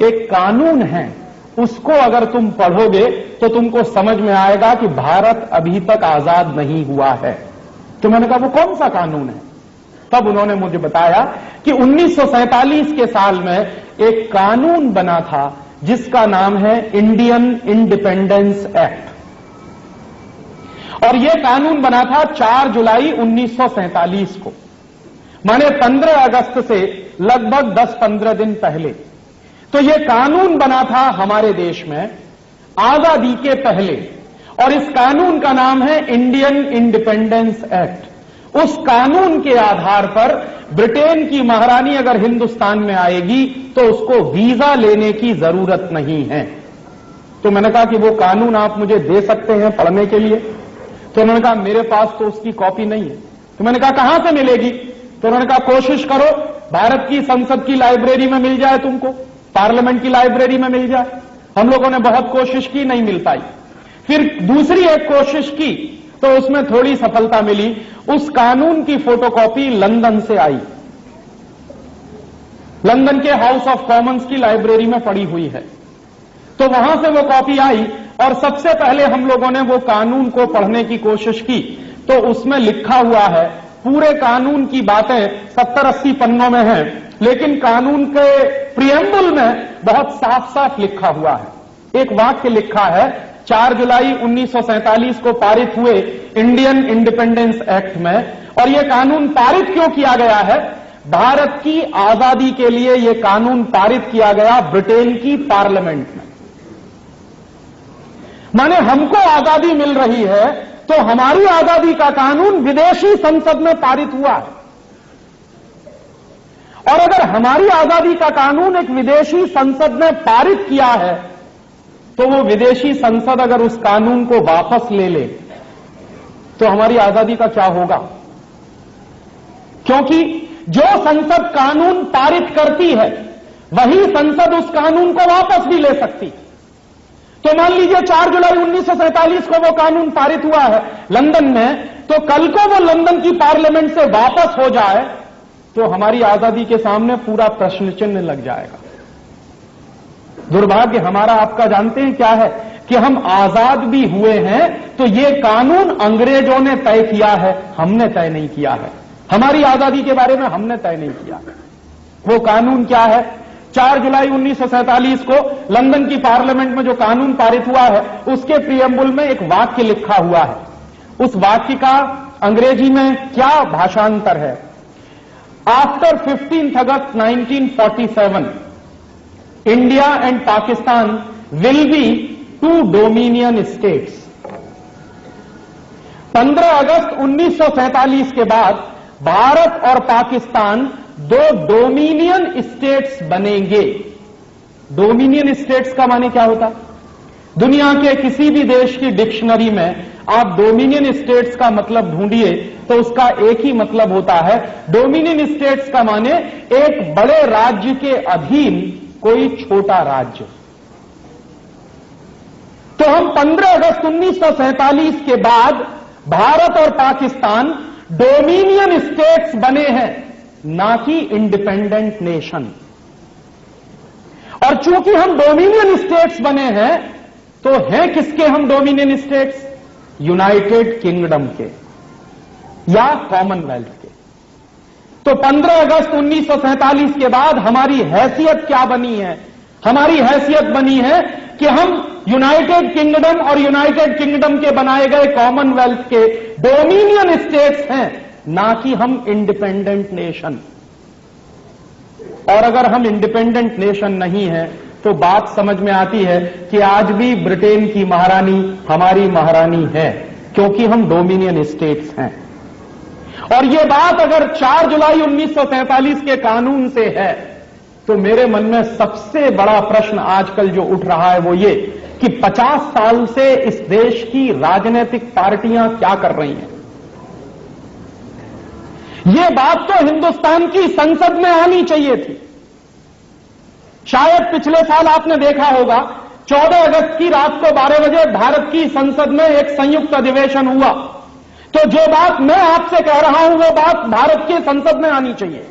एक कानून है, उसको अगर तुम पढ़ोगे तो तुमको समझ में आएगा कि भारत अभी तक आजाद नहीं हुआ है। तो मैंने कहा वो कौन सा कानून है? तब उन्होंने मुझे बताया कि 1947 के साल में एक कानून बना था जिसका नाम है इंडियन इंडिपेंडेंस एक्ट, और यह कानून बना था 4 जुलाई 1947 को, माने 15 अगस्त से लगभग 10-15 दिन पहले। तो यह कानून बना था हमारे देश में आजादी के पहले, और इस कानून का नाम है इंडियन इंडिपेंडेंस एक्ट। उस कानून के आधार पर ब्रिटेन की महारानी अगर हिंदुस्तान में आएगी तो उसको वीजा लेने की जरूरत नहीं है। तो मैंने कहा कि वो कानून आप मुझे दे सकते हैं पढ़ने के लिए? तो उन्होंने कहा मेरे पास तो उसकी कॉपी नहीं है। तो मैंने कहा कहां से मिलेगी? तो उन्होंने कहा कोशिश करो भारत की संसद की लाइब्रेरी में मिल जाए, तुमको पार्लियामेंट की लाइब्रेरी में मिल जाए। हम लोगों ने बहुत कोशिश की, नहीं मिल पाई। फिर दूसरी एक कोशिश की तो उसमें थोड़ी सफलता मिली। उस कानून की फोटोकॉपी लंदन से आई, लंदन के हाउस ऑफ कॉमन्स की लाइब्रेरी में पड़ी हुई है। तो वहां से वो कॉपी आई और सबसे पहले हम लोगों ने वो कानून को पढ़ने की कोशिश की। तो उसमें लिखा हुआ है, पूरे कानून की बातें 70-80 पन्नों में हैं, लेकिन कानून के प्रियम्बल में बहुत साफ साफ लिखा हुआ है। एक वाक्य लिखा है, 4 जुलाई 1947 को पारित हुए इंडियन इंडिपेंडेंस एक्ट में, और यह कानून पारित क्यों किया गया है? भारत की आजादी के लिए यह कानून पारित किया गया ब्रिटेन की पार्लियामेंट में। माने हमको आजादी मिल रही है तो हमारी आजादी का कानून विदेशी संसद में पारित हुआ है, और अगर हमारी आजादी का कानून एक विदेशी संसद ने पारित किया है तो वो विदेशी संसद अगर उस कानून को वापस ले ले तो हमारी आजादी का क्या होगा? क्योंकि जो संसद कानून पारित करती है वही संसद उस कानून को वापस भी ले सकती। तो मान लीजिए 4 जुलाई 1947 को वो कानून पारित हुआ है लंदन में, तो कल को वो लंदन की पार्लियामेंट से वापस हो जाए तो हमारी आजादी के सामने पूरा प्रश्न चिन्ह लग जाएगा। दुर्भाग्य हमारा आपका जानते हैं क्या है कि हम आजाद भी हुए हैं तो ये कानून अंग्रेजों ने तय किया है, हमने तय नहीं किया है। हमारी आजादी के बारे में हमने तय नहीं किया। वो कानून क्या है? 4 जुलाई 1947 को लंदन की पार्लियामेंट में जो कानून पारित हुआ है उसके प्रियम्बल में एक वाक्य लिखा हुआ है। उस वाक्य का अंग्रेजी में क्या भाषांतर है? After 15 August 1947 India and Pakistan will be 2 dominion states। 15 अगस्त 1947 के बाद भारत और पाकिस्तान 2 डोमिनियन स्टेट्स बनेंगे। डोमिनियन स्टेट्स का माने क्या होता? दुनिया के किसी भी देश की डिक्शनरी में आप डोमिनियन स्टेट्स का मतलब ढूंढिए तो उसका एक ही मतलब होता है, डोमिनियन स्टेट्स का माने एक बड़े राज्य के अधीन कोई छोटा राज्य। तो हम 15 अगस्त 1947 के बाद भारत और पाकिस्तान डोमिनियन स्टेट्स बने हैं, ना कि इंडिपेंडेंट नेशन। और चूंकि हम डोमिनियन स्टेट्स बने हैं तो हैं किसके हम डोमिनियन स्टेट्स? यूनाइटेड किंगडम के या कॉमनवेल्थ के। तो 15 अगस्त 1947 के बाद हमारी हैसियत क्या बनी है? हमारी हैसियत बनी है कि हम यूनाइटेड किंगडम और यूनाइटेड किंगडम के बनाए गए कॉमनवेल्थ के डोमिनियन स्टेट्स हैं, ना कि हम इंडिपेंडेंट नेशन। और अगर हम इंडिपेंडेंट नेशन नहीं हैं तो बात समझ में आती है कि आज भी ब्रिटेन की महारानी हमारी महारानी है, क्योंकि हम डोमिनियन स्टेट्स हैं। और ये बात अगर 4 जुलाई 1947 के कानून से है तो मेरे मन में सबसे बड़ा प्रश्न आजकल जो उठ रहा है वो ये कि 50 साल से इस देश की राजनीतिक पार्टियां क्या कर रही हैं। ये बात तो हिंदुस्तान की संसद में आनी चाहिए थी। शायद पिछले साल आपने देखा होगा 14 अगस्त की रात को 12 बजे भारत की संसद में एक संयुक्त अधिवेशन हुआ। तो जो बात मैं आपसे कह रहा हूं वो बात भारत की संसद में आनी चाहिए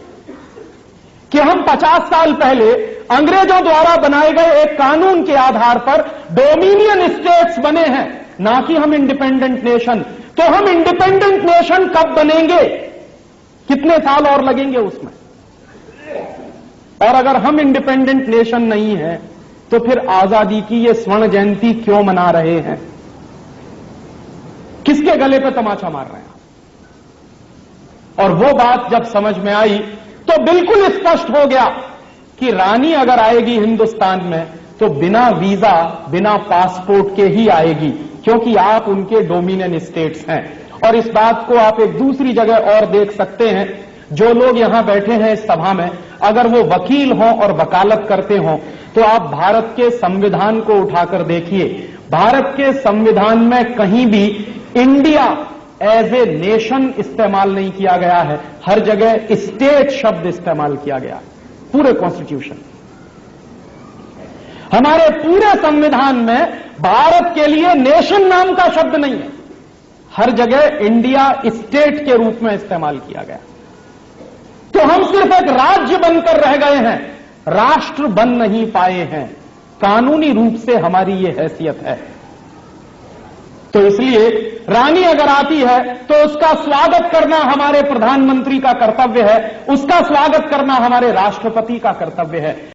कि हम 50 साल पहले अंग्रेजों द्वारा बनाए गए एक कानून के आधार पर डोमिनियन स्टेट्स बने हैं, ना कि हम इंडिपेंडेंट नेशन। तो हम इंडिपेंडेंट नेशन कब बनेंगे, कितने साल और लगेंगे उसमें? और अगर हम इंडिपेंडेंट नेशन नहीं है तो फिर आजादी की ये स्वर्ण जयंती क्यों मना रहे हैं? किसके गले पे तमाचा मार रहे हैं? और वो बात जब समझ में आई तो बिल्कुल स्पष्ट हो गया कि रानी अगर आएगी हिंदुस्तान में तो बिना वीजा, बिना पासपोर्ट के ही आएगी, क्योंकि आप उनके डोमिनियन स्टेट्स हैं। और इस बात को आप एक दूसरी जगह और देख सकते हैं। जो लोग यहां बैठे हैं इस सभा में, अगर वो वकील हों और वकालत करते हों तो आप भारत के संविधान को उठाकर देखिए। भारत के संविधान में कहीं भी इंडिया एज ए नेशन इस्तेमाल नहीं किया गया है, हर जगह स्टेट शब्द इस्तेमाल किया गया है, पूरे कॉन्स्टिट्यूशन। हमारे पूरे संविधान में भारत के लिए नेशन नाम का शब्द नहीं है, हर जगह इंडिया स्टेट के रूप में इस्तेमाल किया गया। तो हम सिर्फ एक राज्य बनकर रह गए हैं, राष्ट्र बन नहीं पाए हैं। कानूनी रूप से हमारी ये हैसियत है। तो इसलिए रानी अगर आती है तो उसका स्वागत करना हमारे प्रधानमंत्री का कर्तव्य है, उसका स्वागत करना हमारे राष्ट्रपति का कर्तव्य है।